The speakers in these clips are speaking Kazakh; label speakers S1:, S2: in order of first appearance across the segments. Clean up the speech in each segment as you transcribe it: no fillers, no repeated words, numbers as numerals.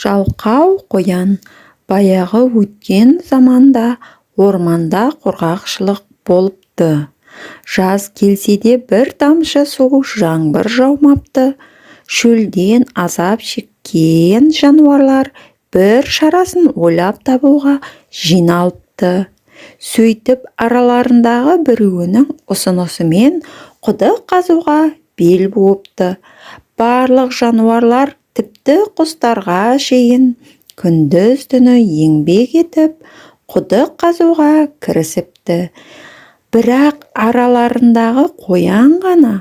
S1: Жалқау қоян баяғы өткен заманда орманда құрғақшылық болыпты. Жаз келсе де бір тамшы су жаңбыр жаумапты. Шөлден азап шеккен жануарлар бір шарасын ойлап табуға жиналыпты. Сөйтіп араларындағы біреуінің ұсынысымен құдық қазуға бел буыпты. Барлық жануарлар, тіпті құстарға шейін күндіз-түні еңбек етіп, құдық қазуға кірісіпті. Бірақ араларындағы қоян ғана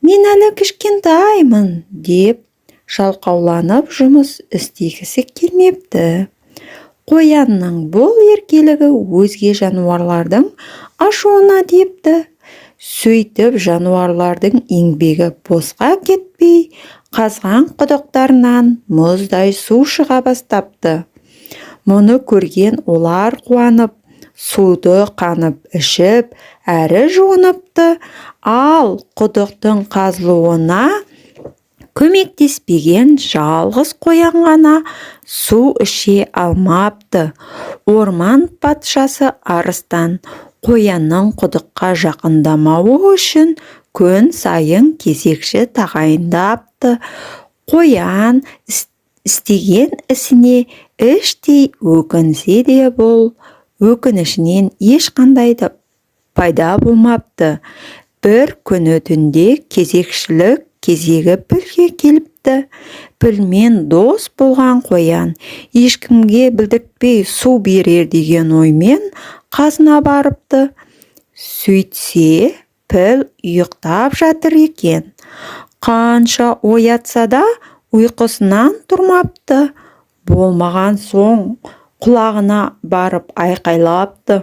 S1: «Мен әлі кішкентаймын» деп жалқауланып жұмыс істегісі келмепті. Қоянның бұл еркелігі өзге жануарлардың ашуына тепті. Сөйтіп жануарлардың еңбегі босқа кетпей, қазған құдықтарынан мұздай су шыға бастапты. Мұны көрген олар қуанып, суды қанып ішіп, әрі жуыныпты. Ал құдықтың қазылуына көмектеспеген жалғыз қоян ғана су іше алмапты. Орман патшасы арыстан қоянның құдыққа жақындамауы үшін күн сайын кезекші тағайындапты. Қоян істеген ісіне іштей өкінсе де бұл өкінішінен ешқандай да пайда болмапты. Бір күні түнде кезекшілік кезегі пілге келіпті. Пілмен дос болған қоян ешкімге білдіртпей су берер деген оймен қасына барыпты. Сөйтсе, піл ұйықтап жатыр екен. Қанша оятса да ұйқысынан тұрмапты. Болмаған соң құлағына барып айқайлапты.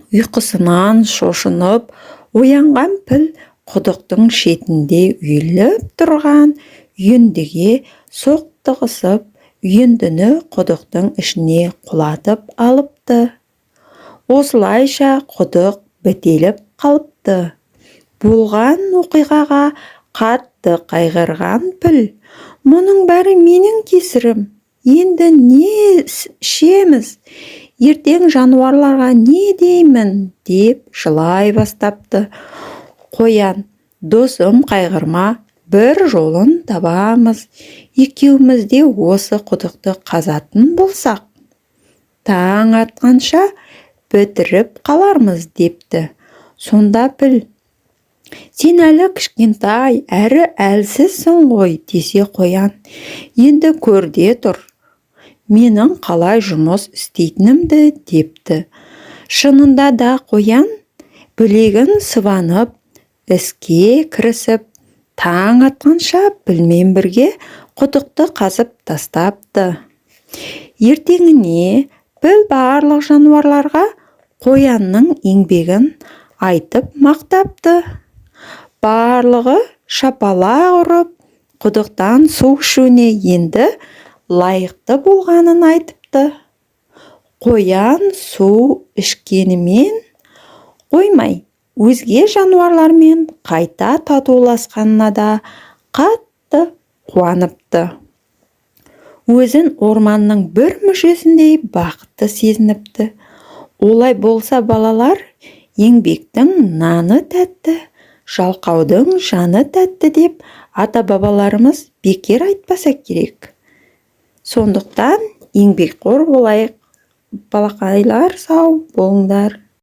S1: Ұйқысынан шошынып оянған піл құдықтың шетінде үйіліп тұрған үйіндіге соқтығысып, үйіндіні құдықтың ішіне құлатып алыпты. Осылайша құдық бітеліп қалыпты. Болған оқиғаға қатты қайғырған піл: «Мұның бәрі менің кесірім. Енді не ішеміз? Ертең жануарларға не деймін?» деп жылай бастапты. Қоян: «Досым, қайғырма, бір жолын табамыз. Екеуміз де осы құдықты қазатын болсақ, таң атқанша бітіріп қалармыз» депті. Сонда піл: «Сен әлі кішкентай, әрі әлсізсің ғой» десе қоян: «Енді көрде тұр, менің қалай жұмыс істейтінімді» депті. Шынында да қоян білегін сыбанып, іске кірісіп, таң атқанша пілмен бірге құдықты қазып тастапты. Ертеңіне піл барлық жануарларға қоянның еңбегін айтып мақтапты. Барлығы шапалақ ұрып, құдықтан су ішуіне енді лайықты болғанын айтыпты. Қоян су ішкенімен қоймай, өзге жануарлармен қайта татуласқанына да қатты қуаныпты. Өзін орманның бір мүшесіндей бақытты сезініпті. Олай болса балалар, еңбектің наны тәтті, жалқаудың жаны тәтті деп ата-бабаларымыз бекер айтпаса керек. Сондықтан еңбекқор болайық. Балақайлар, сау болыңдар.